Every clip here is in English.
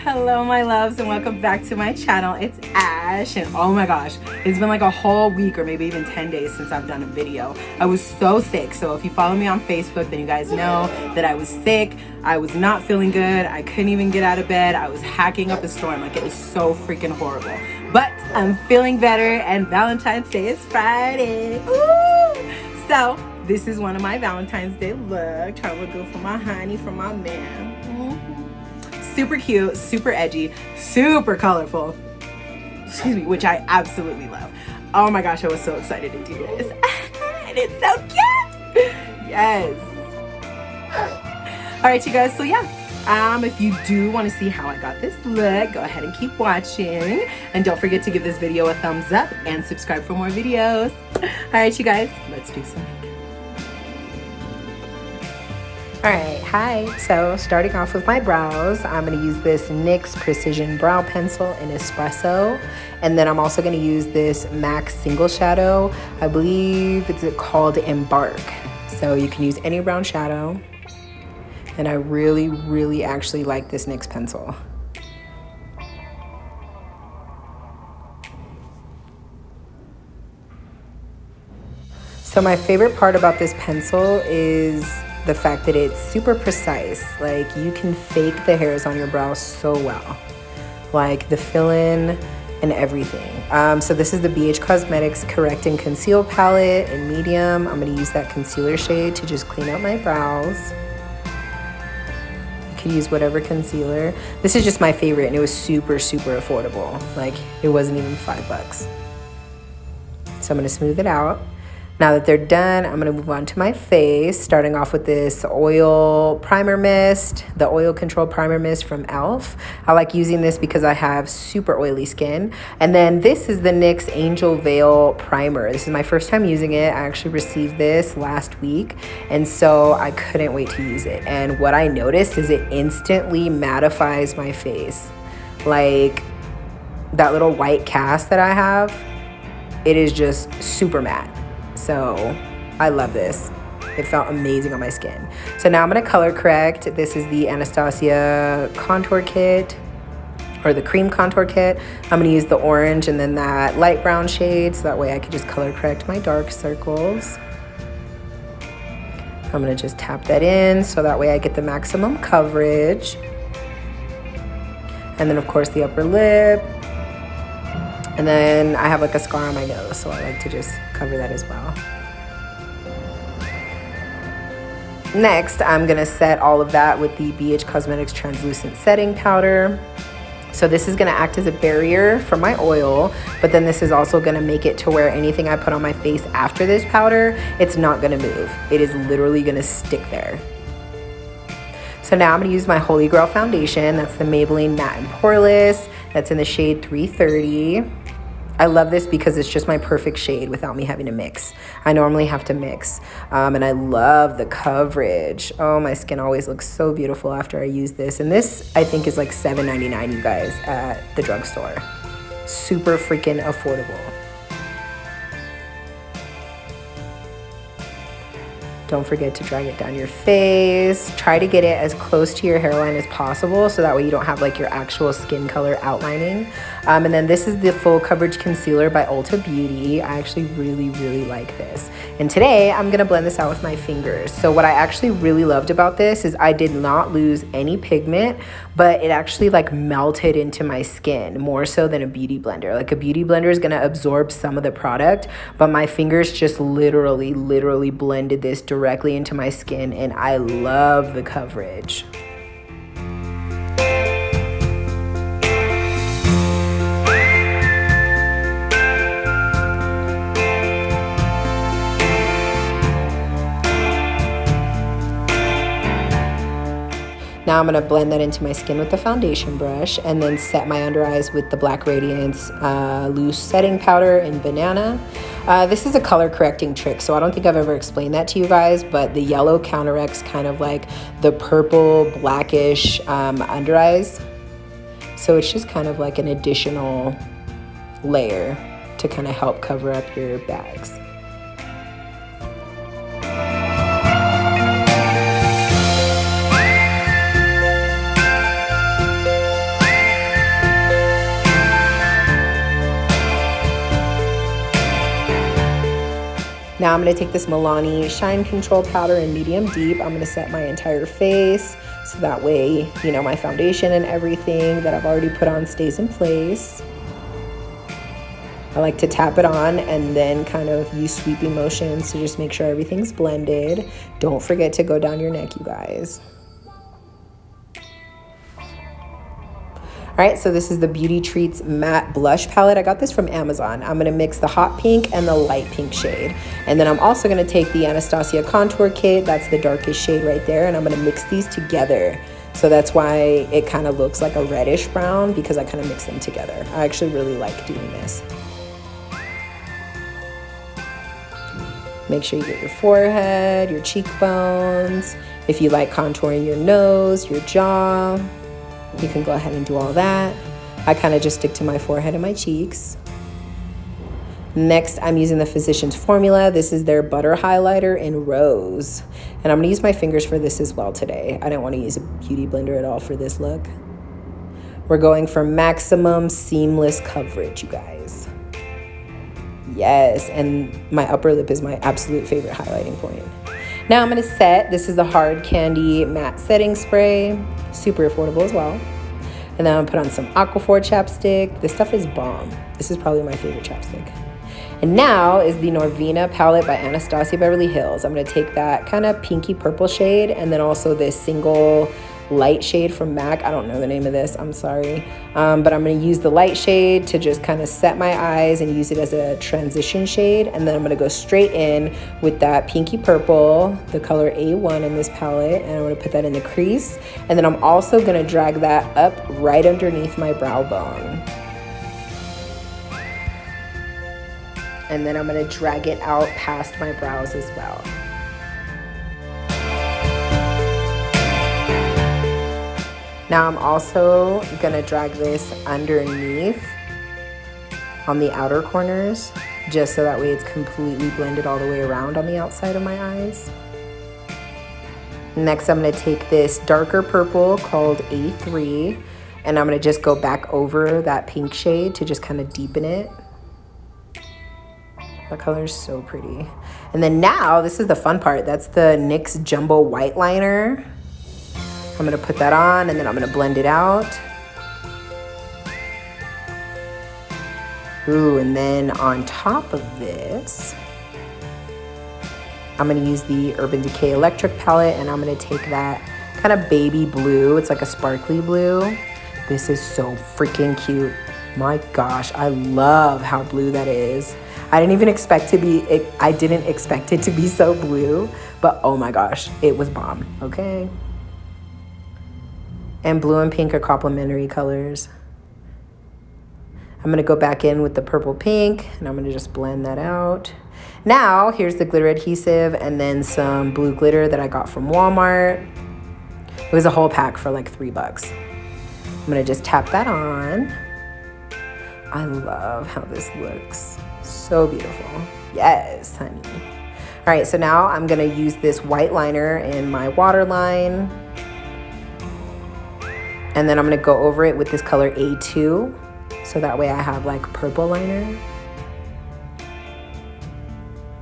Hello my loves and welcome back to my channel. It's Ash and oh my gosh, it's been like a whole week or maybe even 10 days since I've done a video. I was so sick, so if you follow me on Facebook then you guys know that I was sick. I was not feeling good. I couldn't even get out of bed. I was hacking up a storm. Like, it was so freaking horrible. But I'm feeling better and Valentine's Day is Friday. Ooh! So this is one of my Valentine's Day looks. Trying to look good for my honey, for my man. Super cute, super edgy, super colorful, excuse me, which I absolutely love. Oh my gosh, I was so excited to do this. And it's so cute. Yes. All right, you guys, so yeah, if you do want to see how I got this look, go ahead and keep watching. And don't forget to give this video a thumbs up and subscribe for more videos. All right, you guys, let's do some makeup. Alright, hi. So starting off with my brows, I'm going to use this NYX Precision Brow Pencil in Espresso. And then I'm also going to use this MAC Single Shadow. I believe it's called Embark. So you can use any brown shadow. And I really actually like this NYX pencil. So my favorite part about this pencil is the fact that it's super precise. Like, you can fake the hairs on your brow so well, like the fill-in and everything. So this is the BH Cosmetics Correct and Conceal palette in medium. I'm going to use that concealer shade to just clean out my brows. You can use whatever concealer. This is just my favorite and it was super affordable. Like, it wasn't even $5. So I'm going to smooth it out. Now that they're done, I'm going to move on to my face, starting off with this oil primer mist, the Oil Control Primer Mist from e.l.f. I like using this because I have super oily skin. And then this is the NYX Angel Veil Primer. This is my first time using it. I actually received this last week, and so I couldn't wait to use it. And what I noticed is it instantly mattifies my face. Like, that little white cast that I have, it is just super matte. So I love this. It felt amazing on my skin. So now I'm going to color correct. This is the Anastasia contour kit, or the cream contour kit. I'm going to use the orange and then that light brown shade, so that way I can just color correct my dark circles. I'm going to just tap that in so that way I get the maximum coverage. And then of course the upper lip. And then I have like a scar on my nose, so I like to just cover that as well. Next, I'm gonna set all of that with the BH Cosmetics Translucent Setting Powder. So this is gonna act as a barrier for my oil, but then this is also gonna make it to where anything I put on my face after this powder, it's not gonna move. It is literally gonna stick there. So now I'm gonna use my Holy Grail foundation. That's the Maybelline Matte and Poreless. That's in the shade 330. I love this because it's just my perfect shade without me having to mix. I normally have to mix. And I love the coverage. Oh, my skin always looks so beautiful after I use this. And this, I think, is like $7.99, you guys, at the drugstore. Super freaking affordable. Don't forget to drag it down your face. Try to get it as close to your hairline as possible so that way you don't have like your actual skin color outlining. And then this is the Full Coverage Concealer by Ulta Beauty. I actually really like this. And today I'm gonna blend this out with my fingers. So what I actually really loved about this is I did not lose any pigment, but it actually like melted into my skin more so than a beauty blender. Like, a beauty blender is gonna absorb some of the product, but my fingers just literally blended this directly into my skin, and I love the coverage. Now I'm going to blend that into my skin with the foundation brush and then set my under eyes with the Black Radiance Loose Setting Powder in Banana. This is a color correcting trick, so I don't think I've ever explained that to you guys, but the yellow counteracts kind of like the purple blackish under eyes. So it's just kind of like an additional layer to kind of help cover up your bags. Now I'm gonna take this Milani Shine Control Powder in medium deep. I'm gonna set my entire face so that way, you know, my foundation and everything that I've already put on stays in place. I like to tap it on and then kind of use sweeping motions to just make sure everything's blended. Don't forget to go down your neck, you guys. All right, so this is the Beauty Treats Matte Blush Palette. I got this from Amazon. I'm gonna mix the hot pink and the light pink shade. And then I'm also gonna take the Anastasia Contour Kit, that's the darkest shade right there, and I'm gonna mix these together. So that's why it kind of looks like a reddish brown, because I kind of mix them together. I actually really like doing this. Make sure you get your forehead, your cheekbones. If you like contouring your nose, your jaw, you can go ahead and do all that. I kind of just stick to my forehead and my cheeks. Next, I'm using the Physicians Formula. This is their Butter Highlighter in Rose. And I'm gonna use my fingers for this as well today. I didn't want to use a beauty blender at all for this look. We're going for maximum seamless coverage, you guys. Yes, and my upper lip is my absolute favorite highlighting point. Now I'm gonna set, this is the Hard Candy Matte Setting Spray, super affordable as well. And then I'm gonna put on some AQUAPHOR chapstick. This stuff is bomb. This is probably my favorite chapstick. And now is the NORVINA palette by Anastasia Beverly Hills. I'm gonna take that kind of pinky purple shade and then also this single light shade from MAC. I don't know the name of this, I'm sorry. But I'm gonna use the light shade to just kind of set my eyes and use it as a transition shade. And then I'm gonna go straight in with that pinky purple, the color A1 in this palette. And I'm gonna put that in the crease. And then I'm also gonna drag that up right underneath my brow bone. And then I'm gonna drag it out past my brows as well. Now I'm also gonna drag this underneath on the outer corners, just so that way it's completely blended all the way around on the outside of my eyes. Next, I'm gonna take this darker purple called A3, and I'm gonna just go back over that pink shade to just kind of deepen it. That color is so pretty. And then now, this is the fun part, that's the NYX Jumbo White Liner. I'm gonna put that on and then I'm gonna blend it out. Ooh, and then on top of this, I'm gonna use the Urban Decay Electric palette and I'm gonna take that kind of baby blue. It's like a sparkly blue. This is so freaking cute. My gosh, I love how blue that is. I didn't expect it to be so blue, but oh my gosh, it was bomb, okay? And blue and pink are complementary colors. I'm gonna go back in with the purple pink and I'm gonna just blend that out. Now, here's the glitter adhesive and then some blue glitter that I got from Walmart. It was a whole pack for like $3. I'm gonna just tap that on. I love how this looks. So beautiful. Yes, honey. All right, so now I'm gonna use this white liner in my waterline. And then I'm gonna go over it with this color A2. So that way I have like purple liner.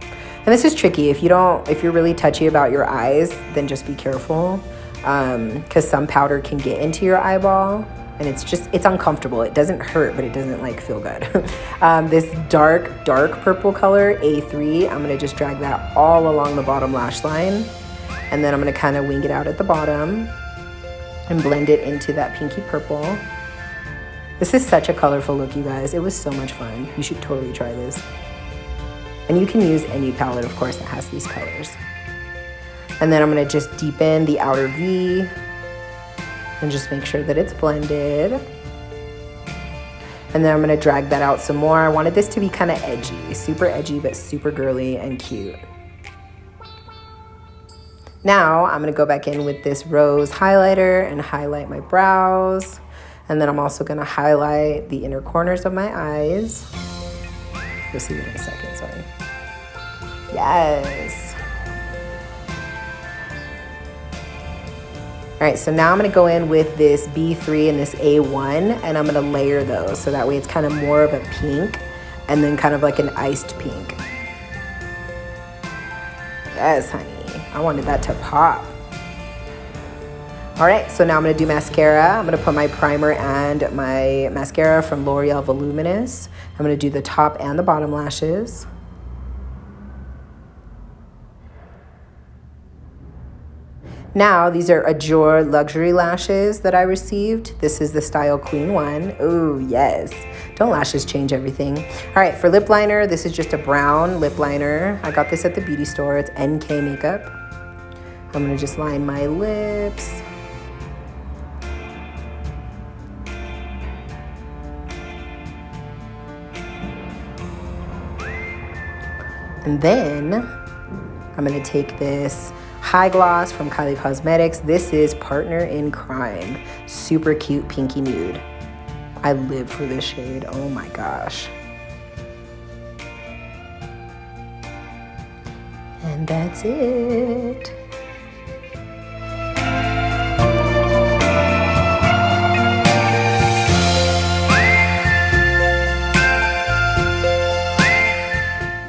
And this is tricky. If you're really touchy about your eyes, then just be careful. Because some powder can get into your eyeball and it's uncomfortable. It doesn't hurt, but it doesn't like feel good. This dark purple color, A3, I'm gonna just drag that all along the bottom lash line. And then I'm gonna kind of wing it out at the bottom and blend it into that pinky purple. This is such a colorful look, you guys. It was so much fun. You should totally try this. And you can use any palette, of course, that has these colors. And then I'm gonna just deepen the outer V and just make sure that it's blended. And then I'm gonna drag that out some more. I wanted this to be kind of edgy, super edgy, but super girly and cute. Now I'm gonna go back in with this rose highlighter and highlight my brows. And then I'm also gonna highlight the inner corners of my eyes. You'll see it in a second, sorry. Yes. All right, so now I'm gonna go in with this B3 and this A1 and I'm gonna layer those so that way it's kind of more of a pink and then kind of like an iced pink. Yes, honey. I wanted that to pop. All right, so now I'm gonna do mascara. I'm gonna put my primer and my mascara from L'Oreal Voluminous. I'm gonna do the top and the bottom lashes. Now, these are AJOURD luxury lashes that I received. This is the Style Queen one. Oh, yes. Don't lashes change everything? All right, for lip liner, this is just a brown lip liner. I got this at the beauty store. It's NK Makeup. I'm gonna just line my lips. And then I'm gonna take this high gloss from KYLIE Cosmetics. This is Partner in Crime. Super cute pinky nude. I live for this shade. Oh my gosh. And that's it.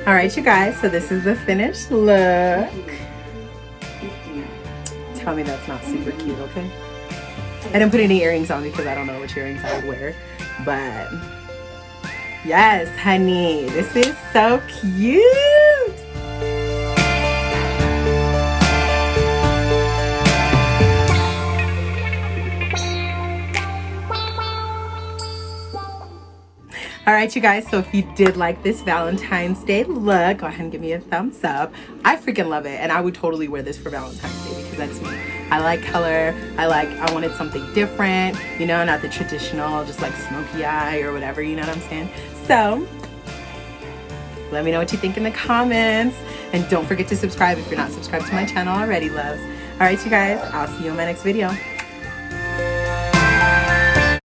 All right, you guys, so this is the finished look. Tell me that's not super cute, okay? I didn't put any earrings on because I don't know which earrings I would wear, but yes, honey, this is so cute. All right, you guys, so if you did like this Valentine's Day look, go ahead and give me a thumbs up. I freaking love it, and I would totally wear this for Valentine's Day because that's me. I like color. I wanted something different, you know, not the traditional, just like smoky eye or whatever, you know what I'm saying? So let me know what you think in the comments, and don't forget to subscribe if you're not subscribed to my channel already, loves. All right, you guys, I'll see you in my next video.